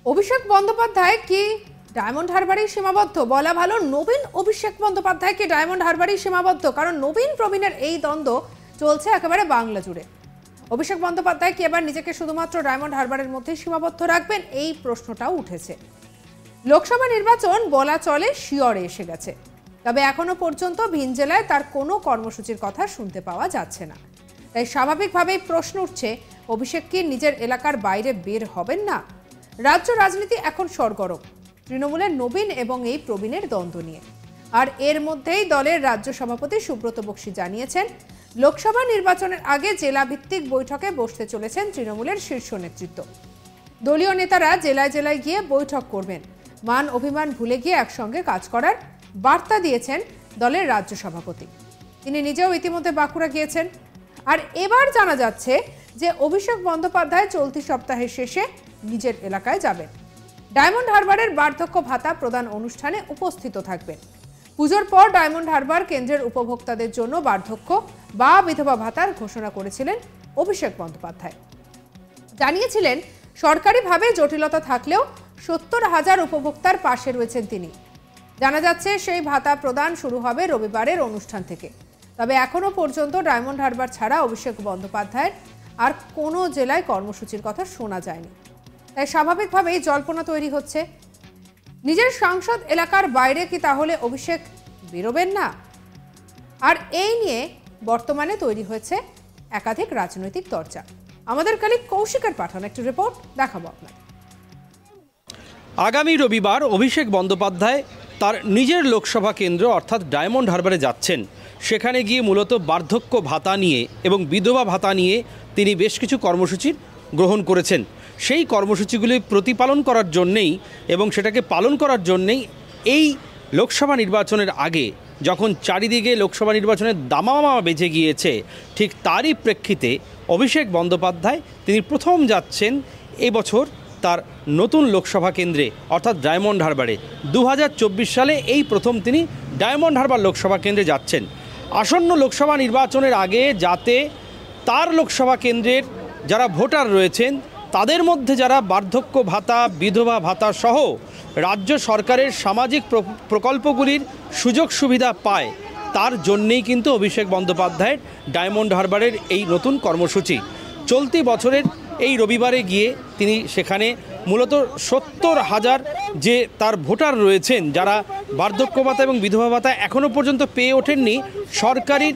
অভিষেক বন্দ্যোপাধ্যায় কি ডায়মন্ড হারবারেই সীমাবদ্ধ? বলা ভালো, নবীন অভিষেক বন্দ্যোপাধ্যায় কি ডায়মন্ড হারবারেই সীমাবদ্ধ? কারণ নবীন প্রবীণের এই দ্বন্দ্ব চলছে একেবারে বাংলা জুড়ে। অভিষেক বন্দ্যোপাধ্যায় কি এবার নিজেকে শুধুমাত্র ডায়মন্ড হারবারের মধ্যেই সীমাবদ্ধ রাখবেন, এই প্রশ্নটাও উঠেছে। লোকসভা নির্বাচন বলা চলে শিয়রে এসে গেছে, তবে এখনো পর্যন্ত ভিন জেলায় তার কোনো কর্মসূচির কথা শুনতে পাওয়া যাচ্ছে না। তাই স্বাভাবিকভাবেই প্রশ্ন উঠছে, অভিষেক কি নিজের এলাকার বাইরে বের হবেন না? রাজ্য রাজনীতি এখন সরগরম তৃণমূলের নবীন এবং এই প্রবীণের দ্বন্দ্ব নিয়ে। আর এর মধ্যেই দলের রাজ্য সভাপতি সুব্রত বক্সী জানিয়েছেন, লোকসভা নির্বাচনের আগে জেলা ভিত্তিক বৈঠকে বসতে চলেছেন তৃণমূলের শীর্ষ নেতৃত্ব। দলীয় নেতারা জেলায় জেলায় গিয়ে বৈঠক করবেন, মান অভিমান ভুলে গিয়ে একসঙ্গে কাজ করার বার্তা দিয়েছেন দলের রাজ্য সভাপতি। তিনি নিজেও ইতিমধ্যে বাঁকুড়া গিয়েছেন। আর এবার জানা যাচ্ছে যে অভিষেক বন্দ্যোপাধ্যায় চলতি সপ্তাহের শেষে নিজের এলাকায় যাবেন। ডায়মন্ড হারবারের বার্ধক্য ভাতা প্রদান অনুষ্ঠানে উপস্থিত থাকবেন। পুজোর পর ডায়মন্ড হারবার কেন্দ্রের উপভোক্তাদের জন্য বার্ধক্য বা বিধবা ভাতার ঘোষণা করেছিলেন অভিষেক বন্দ্যোপাধ্যায়। জানিয়েছিলেন, সরকারিভাবে জটিলতা থাকলেও ৭০,০০০ উপভোক্তার পাশে রয়েছেন তিনি। জানা যাচ্ছে সেই ভাতা প্রদান শুরু হবে রবিবারের অনুষ্ঠান থেকে। তবে এখনো পর্যন্ত ডায়মন্ড হারবার ছাড়া অভিষেক বন্দ্যোপাধ্যায়ের আর কোনো জেলায় কর্মসূচির কথা শোনা যায়নি। তাই স্বাভাবিকভাবেই জল্পনা তৈরি হচ্ছে, নিজের সাংসদ এলাকার বাইরে কি তাহলে অভিষেক বেরোবেন না? আর এই নিয়ে বর্তমানে তৈরি হয়েছে একাধিক রাজনৈতিক চর্চা। আমাদের কলিগ কৌশিকের পাঠানো একটি রিপোর্ট দেখাবো আপনাদের। আগামী রবিবার অভিষেক বন্দ্যোপাধ্যায় তার নিজের লোকসভা কেন্দ্র অর্থাৎ ডায়মন্ড হারবারে যাচ্ছেন। সেখানে গিয়ে মূলত বার্ধক্য ভাতা নিয়ে এবং বিধবা ভাতা নিয়ে তিনি বেশ কিছু কর্মসূচি গ্রহণ করেছেন। সেই কর্মসূচিগুলি প্রতিপালন করার জন্যেই এবং সেটাকে পালন করার জন্যেই এই লোকসভা নির্বাচনের আগে, যখন চারিদিকে লোকসভা নির্বাচনের দামামা বেজে গিয়েছে, ঠিক তারই প্রেক্ষিতে অভিষেক বন্দ্যোপাধ্যায় তিনি প্রথম যাচ্ছেন এবছর তার নতুন লোকসভা কেন্দ্রে অর্থাৎ ডায়মন্ড হারবারে। 2024 সালে এই প্রথম তিনি ডায়মন্ড হারবার লোকসভা কেন্দ্রে যাচ্ছেন। আসন্ন লোকসভা নির্বাচনের আগে যাতে তার লোকসভা কেন্দ্রের যারা ভোটার রয়েছেন তাদের মধ্যে যারা বার্ধক্য ভাতা, বিধবা ভাতা সহ রাজ্য সরকারের সামাজিক প্রকল্পগুলির সুযোগ সুবিধা পায়, তার জন্যেই কিন্তু অভিষেক বন্দ্যোপাধ্যায়ের ডায়মন্ড হারবারের এই নতুন কর্মসূচি। চলতি বছরের এই রবিবারে গিয়ে তিনি সেখানে মূলত ৭০,০০০ যে তার ভোটার রয়েছেন যারা বার্ধক্য ভাতা এবং বিধবা ভাতা এখনও পর্যন্ত পেয়ে ওঠেননি, সরকারি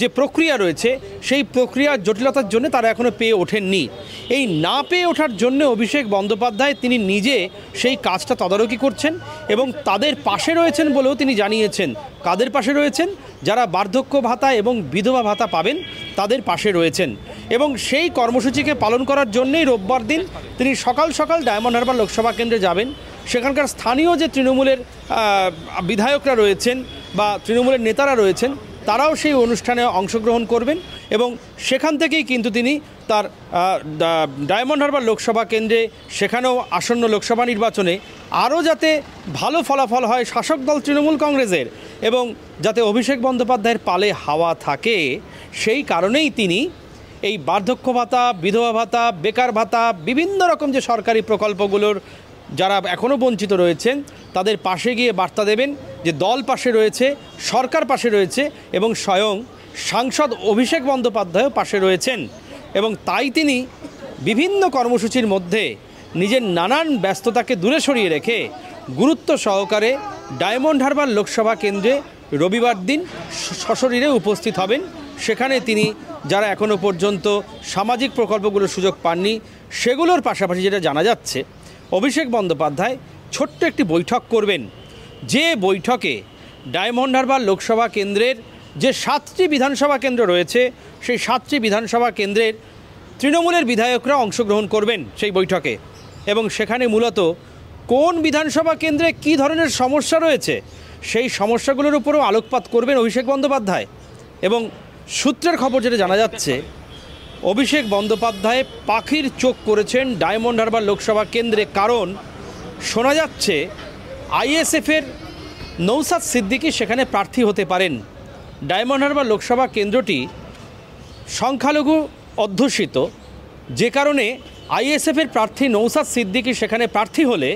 যে প্রক্রিয়া রয়েছে সেই প্রক্রিয়ার জটিলতার জন্য তারা এখনও পেয়ে ওঠেননি। এই না পেয়ে ওঠার জন্য অভিষেক বন্দ্যোপাধ্যায় তিনি নিজে সেই কাজটা তদারকি করছেন এবং তাদের পাশে রয়েছেন বলেও তিনি জানিয়েছেন। কাদের পাশে রয়েছেন? যারা বার্ধক্য ভাতা এবং বিধবা ভাতা পাবেন তাদের পাশে রয়েছেন। এবং সেই কর্মসূচিকে পালন করার জন্যেই রোববার দিন তিনি সকাল সকাল ডায়মন্ড হারবার লোকসভা কেন্দ্রে যাবেন। সেখানকার স্থানীয় যে তৃণমূলের বিধায়করা রয়েছেন বা তৃণমূলের নেতারা রয়েছেন তারাও সেই অনুষ্ঠানে অংশগ্রহণ করবেন এবং সেখান থেকেই কিন্তু তিনি তার ডায়মন্ড হারবার লোকসভা কেন্দ্রে সেখানেও আসন্ন লোকসভা নির্বাচনে আরও যাতে ভালো ফলাফল হয় শাসক দল তৃণমূল কংগ্রেসের এবং যাতে অভিষেক বন্দ্যোপাধ্যায়ের পালে হাওয়া থাকে, সেই কারণেই তিনি এই বার্ধক্য ভাতা, বিধবা ভাতা, বেকার ভাতা, বিভিন্ন রকম যে সরকারি প্রকল্পগুলোর যারা এখনও বঞ্চিত রয়েছেন তাদের পাশে গিয়ে বার্তা দেবেন যে দল পাশে রয়েছে, সরকার পাশে রয়েছে এবং স্বয়ং সাংসদ অভিষেক বন্দ্যোপাধ্যায়ও পাশে রয়েছেন। এবং তাই তিনি বিভিন্ন কর্মসূচির মধ্যে নিজের নানান ব্যস্ততাকে দূরে সরিয়ে রেখে গুরুত্ব সহকারে ডায়মন্ড হারবার লোকসভা কেন্দ্রে রবিবার দিন সশরীরে উপস্থিত হবেন। সেখানে তিনি যারা এখনও পর্যন্ত সামাজিক প্রকল্পগুলোর সুযোগ পাননি সেগুলোর পাশাপাশি যেটা জানা যাচ্ছে, অভিষেক বন্দ্যোপাধ্যায় ছোট্ট একটি বৈঠক করবেন, যে বৈঠকে ডায়মন্ড হারবার লোকসভা কেন্দ্রের যে 7টি বিধানসভা কেন্দ্র রয়েছে সেই 7টি বিধানসভা কেন্দ্রের তৃণমূলের বিধায়করা অংশগ্রহণ করবেন সেই বৈঠকে। এবং সেখানে মূলত কোন বিধানসভা কেন্দ্রে কী ধরনের সমস্যা রয়েছে সেই সমস্যাগুলোর উপরেও আলোকপাত করবেন অভিষেক বন্দ্যোপাধ্যায়। এবং সূত্রের খবর যেটা জানা যাচ্ছে, অভিষেক বন্দ্যোপাধ্যায় পাখির চোখ করেছেন ডায়মন্ড হারবার লোকসভা কেন্দ্রে, কারণ শোনা যাচ্ছে আইএসএফের নৌসাদ সিদ্দিকী সেখানে প্রার্থী হতে পারেন। ডায়মন্ড হারবার লোকসভা কেন্দ্রটি সংখ্যালঘু অধ্যুষিত, যে কারণে আইএসএফের প্রার্থী নৌসাদ সিদ্দিকী সেখানে প্রার্থী হলে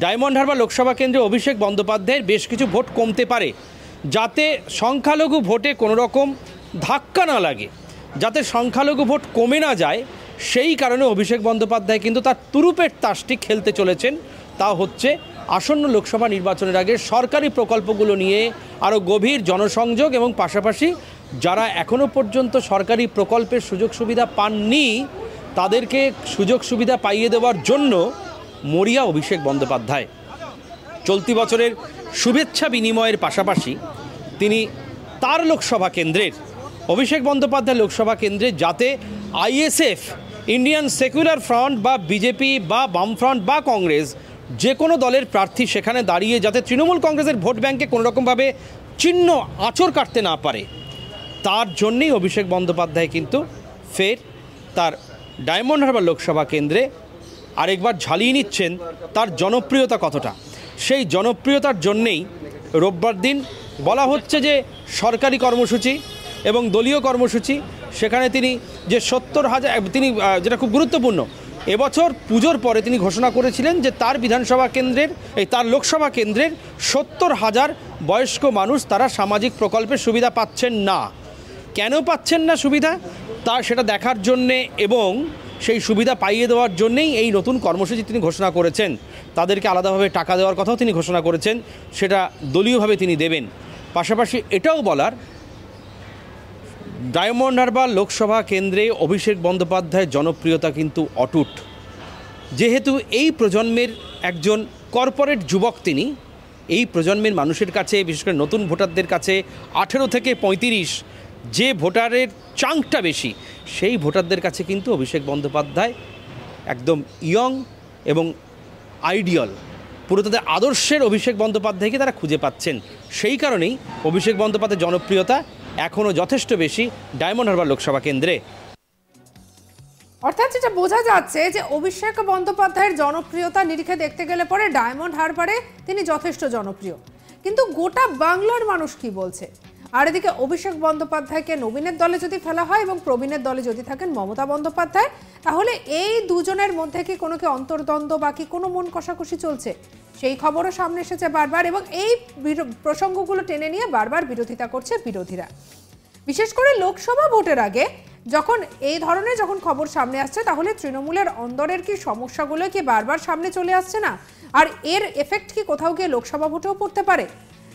ডায়মন্ড হারবার লোকসভা কেন্দ্রে অভিষেক বন্দ্যোপাধ্যায়ের বেশ কিছু ভোট কমতে পারে, যাতে সংখ্যালঘু ভোটে কোনো রকম ধাক্কা না লাগে, যাতে সংখ্যালঘু ভোট কমে না যায়, সেই কারণে অভিষেক বন্দ্যোপাধ্যায় কিন্তু তার তুরুপের তাসটি খেলতে চলেছেন। তা হচ্ছে আসন্ন লোকসভা নির্বাচনের আগে সরকারি প্রকল্পগুলো নিয়ে আরও গভীর জনসংযোগ এবং পাশাপাশি যারা এখনও পর্যন্ত সরকারি প্রকল্পের সুযোগ সুবিধা পাননি তাদেরকে সুযোগ সুবিধা পাইয়ে দেওয়ার জন্য মরিয়া অভিষেক বন্দ্যোপাধ্যায়। চলতি বছরের শুভেচ্ছা বিনিময়ের পাশাপাশি তিনি তার লোকসভা কেন্দ্রের অভিষেক বন্দ্যোপাধ্যায় লোকসভা কেন্দ্রে যাতে আইএসএফ, ইন্ডিয়ান সেকুলার ফ্রন্ট বা বিজেপি বা বামফ্রন্ট বা কংগ্রেস যে কোনো দলের প্রার্থী সেখানে দাঁড়িয়ে যাতে তৃণমূল কংগ্রেসের ভোট ব্যাংকে কোনো রকমভাবে চিহ্ন আঁচড় কাটতে না পারে, তার জন্যেই অভিষেক বন্দ্যোপাধ্যায় কিন্তু ফের তার ডায়মন্ড হারবার লোকসভা কেন্দ্রে আরেকবার ঝালিয়ে নিচ্ছেন তার জনপ্রিয়তা কতটা। সেই জনপ্রিয়তার জন্যেই রোববার দিন বলা হচ্ছে যে সরকারি কর্মসূচি এবং দলীয় কর্মসূচি, সেখানে তিনি যে 70,000, তিনি যেটা খুব গুরুত্বপূর্ণ, এবছর পুজোর পরে তিনি ঘোষণা করেছিলেন যে তার বিধানসভা কেন্দ্রের তার লোকসভা কেন্দ্রের 70,000 বয়স্ক মানুষ তারা সামাজিক প্রকল্পের সুবিধা পাচ্ছেন না। কেন পাচ্ছেন না সুবিধা তা সেটা দেখার জন্যে এবং সেই সুবিধা পাইয়ে দেওয়ার জন্যেই এই নতুন কর্মসূচি তিনি ঘোষণা করেছেন। তাদেরকে আলাদাভাবে টাকা দেওয়ার কথাও তিনি ঘোষণা করেছেন, সেটা দলীয়ভাবে তিনি দেবেন। পাশাপাশি এটাও বলার, ডায়মন্ড হারবার লোকসভা কেন্দ্রে অভিষেক বন্দ্যোপাধ্যায়ের জনপ্রিয়তা কিন্তু অটুট। যেহেতু এই প্রজন্মের একজন কর্পোরেট যুবক তিনি, এই প্রজন্মের মানুষের কাছে, বিশেষ করে নতুন ভোটারদের কাছে 18 থেকে 35 যে ভোটারের চাঙ্কটা বেশি, সেই ভোটারদের কাছে কিন্তু অভিষেক বন্দ্যোপাধ্যায় একদম ইয়ং এবং আইডিয়াল, পুরো তাদের আদর্শের অভিষেক বন্দ্যোপাধ্যায়কে তারা খুঁজে পাচ্ছেন। সেই কারণেই অভিষেক বন্দ্যোপাধ্যায়ের জনপ্রিয়তা এখনও যথেষ্ট বেশি ডায়মন্ড হারবার লোকসভা কেন্দ্রে। অর্থাৎ যেটা বোঝা যাচ্ছে যে অভিষেক বন্দ্যোপাধ্যায়ের জনপ্রিয়তা নিরিখে দেখতে গেলে পরে ডায়মন্ড হারবারে তিনি যথেষ্ট জনপ্রিয়, কিন্তু গোটা বাংলার মানুষ কি বলছে? আর এদিকে অভিষেক বন্দ্যোপাধ্যায়কে নবীনের দলে যদি ফেলা হয় এবং প্রবীণের দলে যদি থাকেন মমতা বন্দ্যোপাধ্যায়, তাহলে এই দুজনের মধ্যে কি কোনো কি অন্তর্দ্বন্দ্ব বা কি কোনো মন কষাকষি চলছে? সেই খবরও সামনে এসেছে বারবার, এবং এই প্রসঙ্গগুলো টেনে নিয়ে বারবার বিরোধিতা করছে বিরোধীরা। বিশেষ করে লোকসভা ভোটের আগে যখন এই ধরনের খবর সামনে আসছে, তাহলে তৃণমূলের অন্দরের কি সমস্যাগুলো কি বারবার সামনে চলে আসছে না? আর এর এফেক্ট কি কোথাও গিয়ে লোকসভা ভোটেও পড়তে পারে,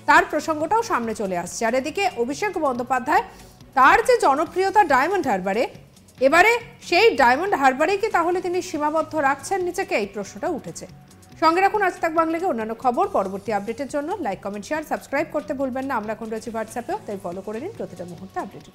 তার প্রসঙ্গটাও সামনে চলে আসছে। আর এদিকে অভিষেক বন্দ্যোপাধ্যায় তার যে জনপ্রিয়তা ডায়মন্ড হারবারে, এবারে সেই ডায়মন্ড হারবারে কি তাহলে তিনি সীমাবদ্ধ রাখছেন নিজেকে, এই প্রশ্নটা উঠেছে। সঙ্গে রাখুন আজ তাক বাংলাকে অন্যান্য খবর। পরবর্তী আপডেটের জন্য লাইক, কমেন্ট, শেয়ার, সাবস্ক্রাইব করতে ভুলবেন না। আমরা এখন রয়েছি হোয়াটসঅ্যাপেও, তাই ফলো করে নিন প্রতিটা মুহূর্তে আপডেট।